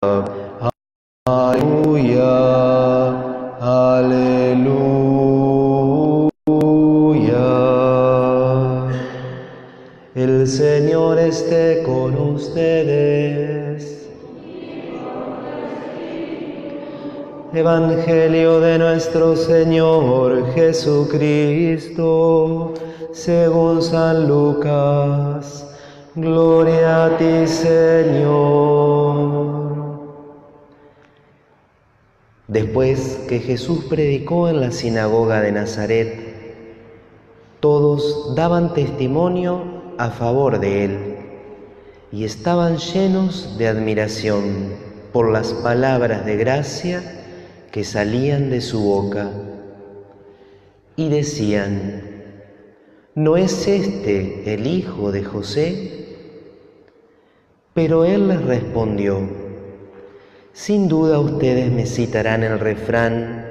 Aleluya, aleluya. El Señor esté con ustedes. Evangelio de nuestro Señor Jesucristo, según San Lucas. Gloria a ti, Señor. Después que Jesús predicó en la sinagoga de Nazaret, todos daban testimonio a favor de él y estaban llenos de admiración por las palabras de gracia que salían de su boca. Y decían: ¿no es este el hijo de José? Pero él les respondió: sin duda ustedes me citarán el refrán: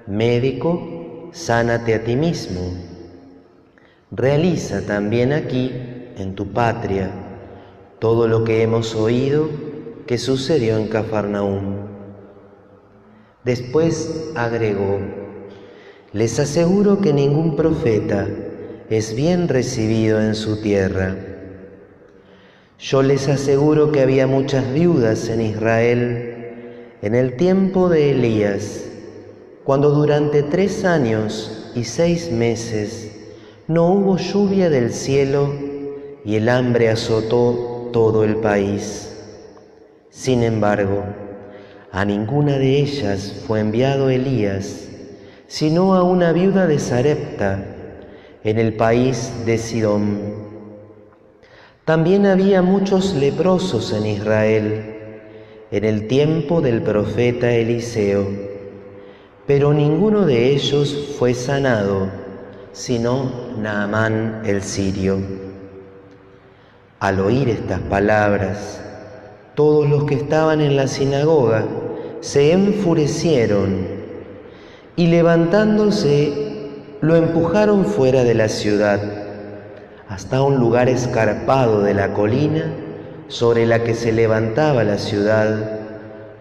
médico, sánate a ti mismo. Realiza también aquí, en tu patria, todo lo que hemos oído que sucedió en Cafarnaúm. Después agregó: les aseguro que ningún profeta es bien recibido en su tierra. Yo les aseguro que había muchas viudas en Israel en el tiempo de Elías, cuando durante 3 años y 6 meses no hubo lluvia del cielo y el hambre azotó todo el país. Sin embargo, a ninguna de ellas fue enviado Elías, sino a una viuda de Sarepta, en el país de Sidón. También había muchos leprosos en Israel en el tiempo del profeta Eliseo, pero ninguno de ellos fue sanado, sino Naamán el sirio. Al oír estas palabras, todos los que estaban en la sinagoga se enfurecieron y levantándose lo empujaron fuera de la ciudad, hasta un lugar escarpado de la colina sobre la que se levantaba la ciudad,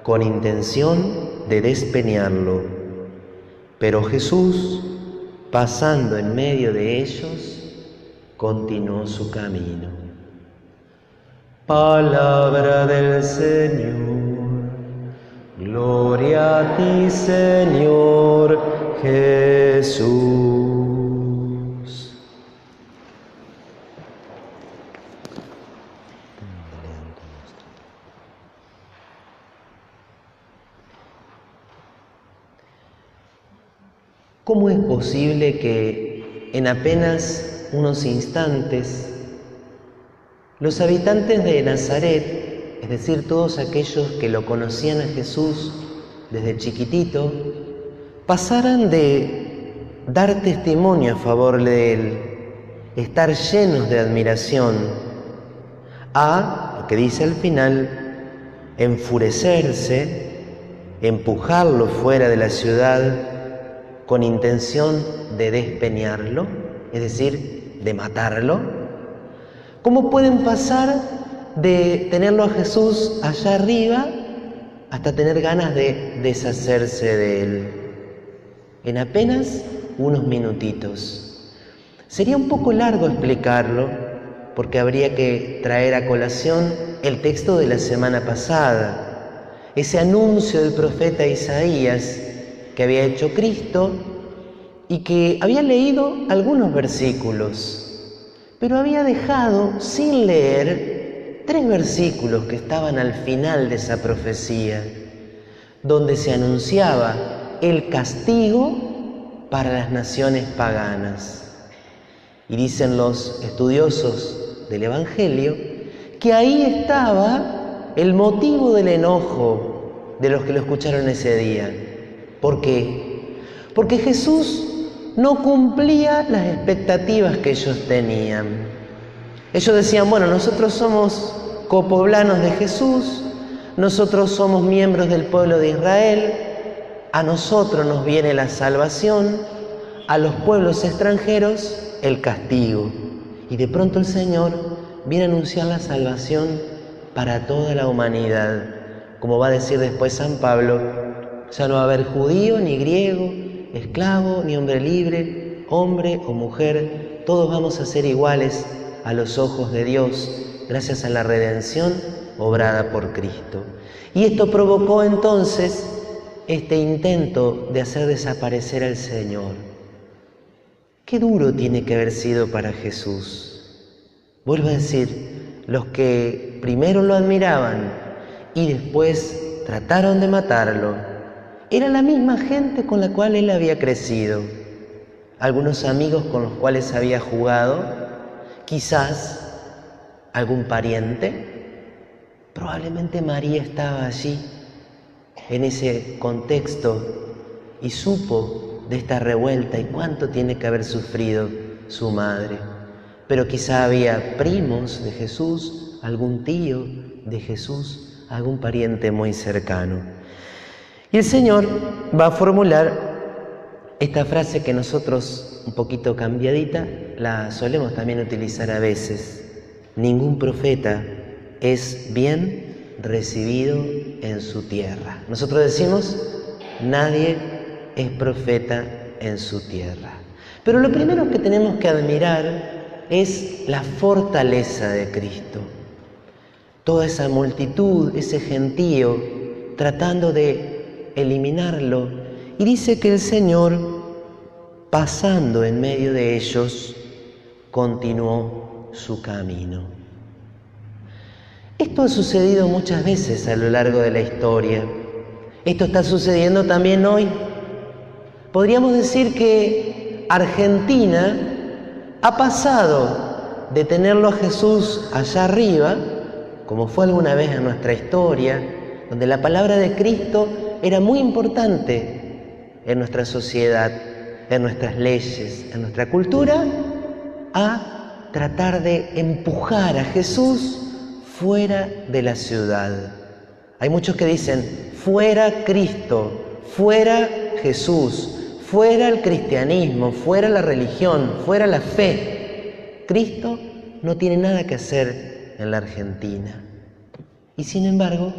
con intención de despeñarlo. Pero Jesús, pasando en medio de ellos, continuó su camino. Palabra del Señor. Gloria a ti, Señor Jesús. ¿Cómo es posible que en apenas unos instantes los habitantes de Nazaret, es decir, todos aquellos que lo conocían a Jesús desde chiquitito, pasaran de dar testimonio a favor de él, estar llenos de admiración, a, lo que dice al final, enfurecerse, empujarlo fuera de la ciudad con intención de despeñarlo, es decir, de matarlo? ¿Cómo pueden pasar de tenerlo a Jesús allá arriba hasta tener ganas de deshacerse de él en apenas unos minutitos? Sería un poco largo explicarlo, porque habría que traer a colación el texto de la semana pasada, ese anuncio del profeta Isaías que había hecho Cristo y que había leído algunos versículos, pero había dejado sin leer 3 versículos que estaban al final de esa profecía, donde se anunciaba el castigo para las naciones paganas. Y dicen los estudiosos del Evangelio que ahí estaba el motivo del enojo de los que lo escucharon ese día. ¿Por qué? Porque Jesús no cumplía las expectativas que ellos tenían. Ellos decían: bueno, nosotros somos copoblanos de Jesús, nosotros somos miembros del pueblo de Israel, a nosotros nos viene la salvación, a los pueblos extranjeros el castigo. Y de pronto el Señor viene a anunciar la salvación para toda la humanidad, como va a decir después San Pablo, ya no va a haber judío ni griego, esclavo ni hombre libre, hombre o mujer, todos vamos a ser iguales a los ojos de Dios, gracias a la redención obrada por Cristo. Y esto provocó entonces este intento de hacer desaparecer al Señor. Qué duro tiene que haber sido para Jesús. Vuelvo a decir, los que primero lo admiraban y después trataron de matarlo, era la misma gente con la cual él había crecido. Algunos amigos con los cuales había jugado, quizás algún pariente. Probablemente María estaba allí, en ese contexto, y supo de esta revuelta y cuánto tiene que haber sufrido su madre. Pero quizá había primos de Jesús, algún tío de Jesús, algún pariente muy cercano. Y el Señor va a formular esta frase que nosotros, un poquito cambiadita, la solemos también utilizar a veces. Ningún profeta es bien recibido en su tierra. Nosotros decimos, nadie es profeta en su tierra. Pero lo primero que tenemos que admirar es la fortaleza de Cristo. Toda esa multitud, ese gentío, tratando de eliminarlo. Y dice que el Señor, pasando en medio de ellos, continuó su camino. Esto ha sucedido muchas veces a lo largo de la historia. Esto está sucediendo también hoy. Podríamos decir que Argentina ha pasado de tenerlo a Jesús allá arriba, como fue alguna vez en nuestra historia, donde la palabra de Cristo era muy importante en nuestra sociedad, en nuestras leyes, en nuestra cultura, a tratar de empujar a Jesús fuera de la ciudad. Hay muchos que dicen, fuera Cristo, fuera Jesús, fuera el cristianismo, fuera la religión, fuera la fe. Cristo no tiene nada que hacer en la Argentina. Y sin embargo,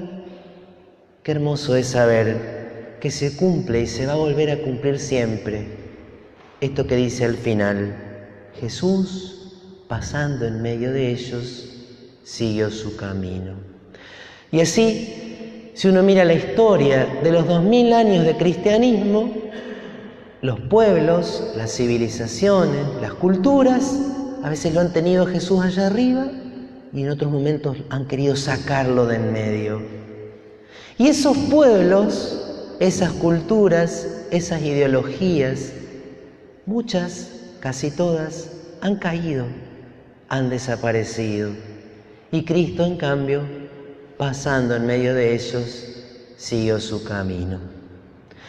qué hermoso es saber que se cumple y se va a volver a cumplir siempre esto que dice al final, Jesús, pasando en medio de ellos, siguió su camino. Y así, si uno mira la historia de los 2000 años de cristianismo, los pueblos, las civilizaciones, las culturas, a veces lo han tenido a Jesús allá arriba y en otros momentos han querido sacarlo de en medio. Y esos pueblos, esas culturas, esas ideologías, muchas, casi todas, han caído, han desaparecido. Y Cristo, en cambio, pasando en medio de ellos, siguió su camino.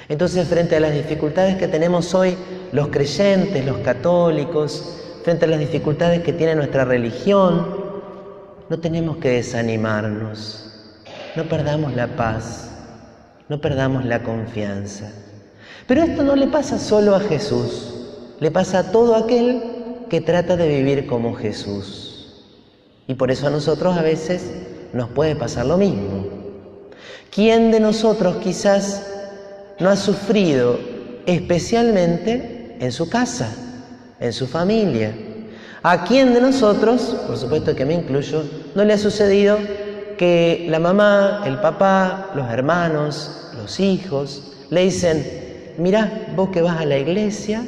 Entonces, frente a las dificultades que tenemos hoy los creyentes, los católicos, frente a las dificultades que tiene nuestra religión, no tenemos que desanimarnos. No perdamos la paz, no perdamos la confianza. Pero esto no le pasa solo a Jesús, le pasa a todo aquel que trata de vivir como Jesús. Y por eso a nosotros a veces nos puede pasar lo mismo. ¿Quién de nosotros quizás no ha sufrido especialmente en su casa, en su familia? ¿A quién de nosotros, por supuesto que me incluyo, no le ha sucedido que la mamá, el papá, los hermanos, los hijos, le dicen, mirá, vos que vas a la iglesia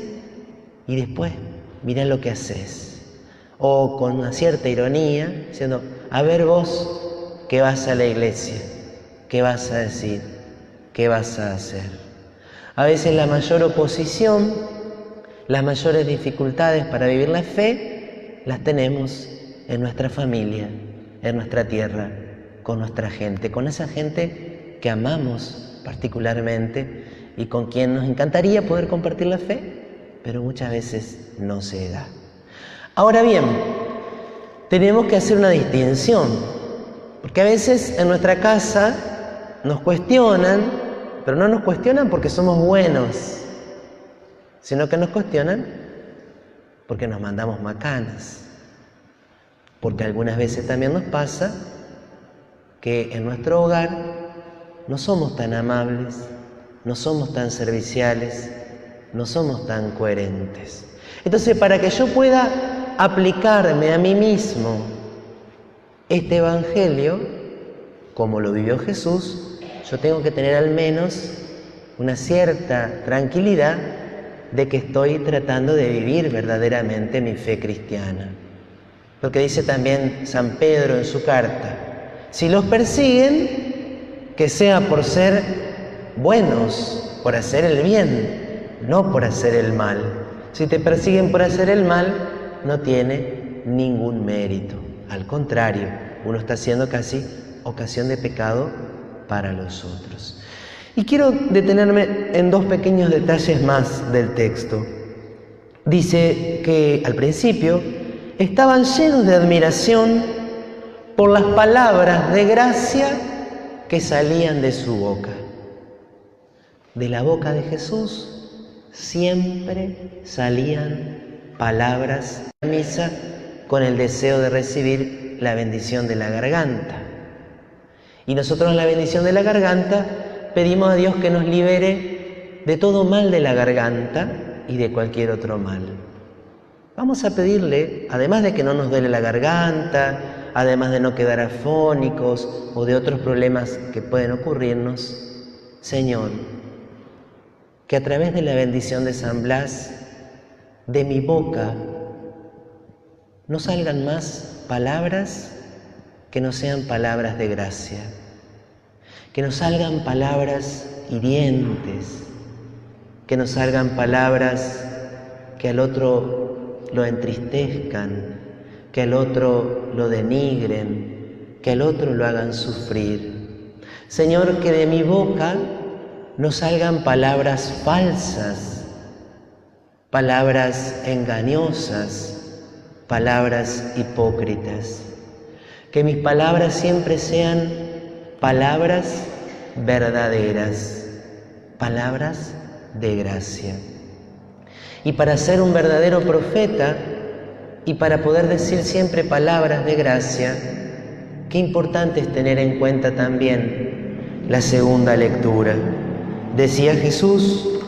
y después mirá lo que haces? O con una cierta ironía, diciendo, a ver vos que vas a la iglesia, ¿qué vas a decir? ¿Qué vas a hacer? A veces la mayor oposición, las mayores dificultades para vivir la fe, las tenemos en nuestra familia, en nuestra tierra, con nuestra gente, con esa gente que amamos particularmente y con quien nos encantaría poder compartir la fe, pero muchas veces no se da. Ahora bien, tenemos que hacer una distinción, porque a veces en nuestra casa nos cuestionan, pero no nos cuestionan porque somos buenos, sino que nos cuestionan porque nos mandamos macanas, porque algunas veces también nos pasa que en nuestro hogar no somos tan amables, no somos tan serviciales, no somos tan coherentes. Entonces, para que yo pueda aplicarme a mí mismo este Evangelio, como lo vivió Jesús, yo tengo que tener al menos una cierta tranquilidad de que estoy tratando de vivir verdaderamente mi fe cristiana. Porque dice también San Pedro en su carta, si los persiguen, que sea por ser buenos, por hacer el bien, no por hacer el mal. Si te persiguen por hacer el mal, no tiene ningún mérito. Al contrario, uno está siendo casi ocasión de pecado para los otros. Y quiero detenerme en dos pequeños detalles más del texto. Dice que al principio estaban llenos de admiración por las palabras de gracia que salían de su boca. De la boca de Jesús siempre salían palabras de misa con el deseo de recibir la bendición de la garganta. Y nosotros en la bendición de la garganta pedimos a Dios que nos libere de todo mal de la garganta y de cualquier otro mal. Vamos a pedirle, además de que no nos duele la garganta, además de no quedar afónicos o de otros problemas que pueden ocurrirnos, Señor, que a través de la bendición de San Blas, de mi boca, no salgan más palabras que no sean palabras de gracia, que no salgan palabras hirientes, que no salgan palabras que al otro lo entristezcan, que al otro lo denigren, que al otro lo hagan sufrir. Señor, que de mi boca no salgan palabras falsas, palabras engañosas, palabras hipócritas. Que mis palabras siempre sean palabras verdaderas, palabras de gracia. Y para ser un verdadero profeta y para poder decir siempre palabras de gracia, qué importante es tener en cuenta también la segunda lectura. Decía Jesús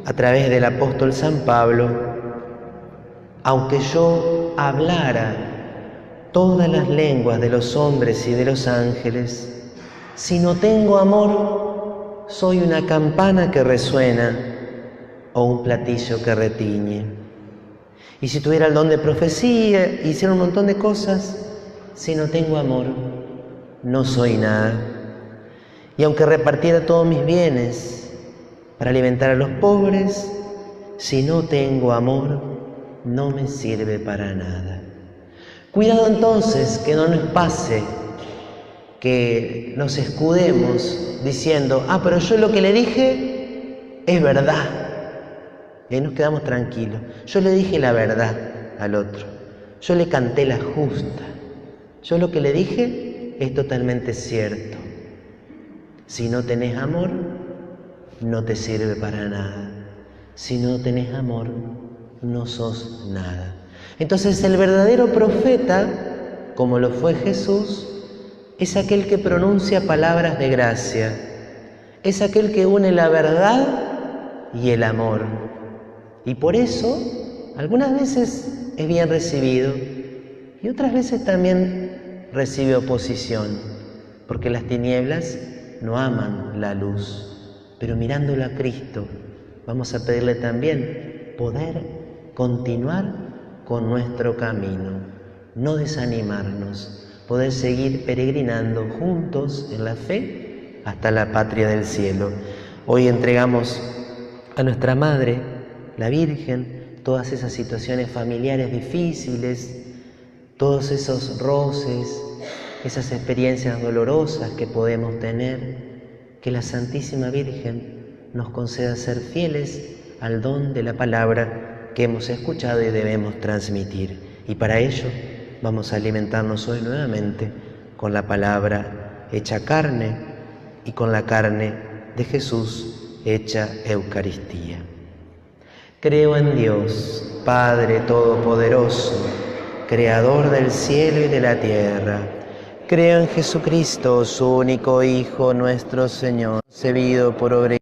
a través del apóstol San Pablo, aunque yo hablara todas las lenguas de los hombres y de los ángeles, si no tengo amor, soy una campana que resuena o un platillo que retiñe. Y si tuviera el don de profecía, hiciera un montón de cosas, si no tengo amor, no soy nada. Y aunque repartiera todos mis bienes para alimentar a los pobres, si no tengo amor, no me sirve para nada. Cuidado entonces que no nos pase que nos escudemos diciendo, pero yo lo que le dije es verdad. Y ahí nos quedamos tranquilos. Yo le dije la verdad al otro. Yo le canté la justa. Yo lo que le dije es totalmente cierto. Si no tenés amor, no te sirve para nada. Si no tenés amor, no sos nada. Entonces el verdadero profeta, como lo fue Jesús, es aquel que pronuncia palabras de gracia, es aquel que une la verdad y el amor. Y por eso, algunas veces es bien recibido y otras veces también recibe oposición, porque las tinieblas no aman la luz. Pero mirándolo a Cristo, vamos a pedirle también poder continuar con nuestro camino, no desanimarnos, poder seguir peregrinando juntos en la fe hasta la patria del cielo. Hoy entregamos a nuestra Madre, la Virgen, todas esas situaciones familiares difíciles, todos esos roces, esas experiencias dolorosas que podemos tener, que la Santísima Virgen nos conceda ser fieles al don de la palabra que hemos escuchado y debemos transmitir. Y para ello vamos a alimentarnos hoy nuevamente con la palabra hecha carne y con la carne de Jesús hecha Eucaristía. Creo en Dios, Padre Todopoderoso, Creador del cielo y de la tierra, Creo en Jesucristo, su único Hijo, nuestro Señor, concebido por obra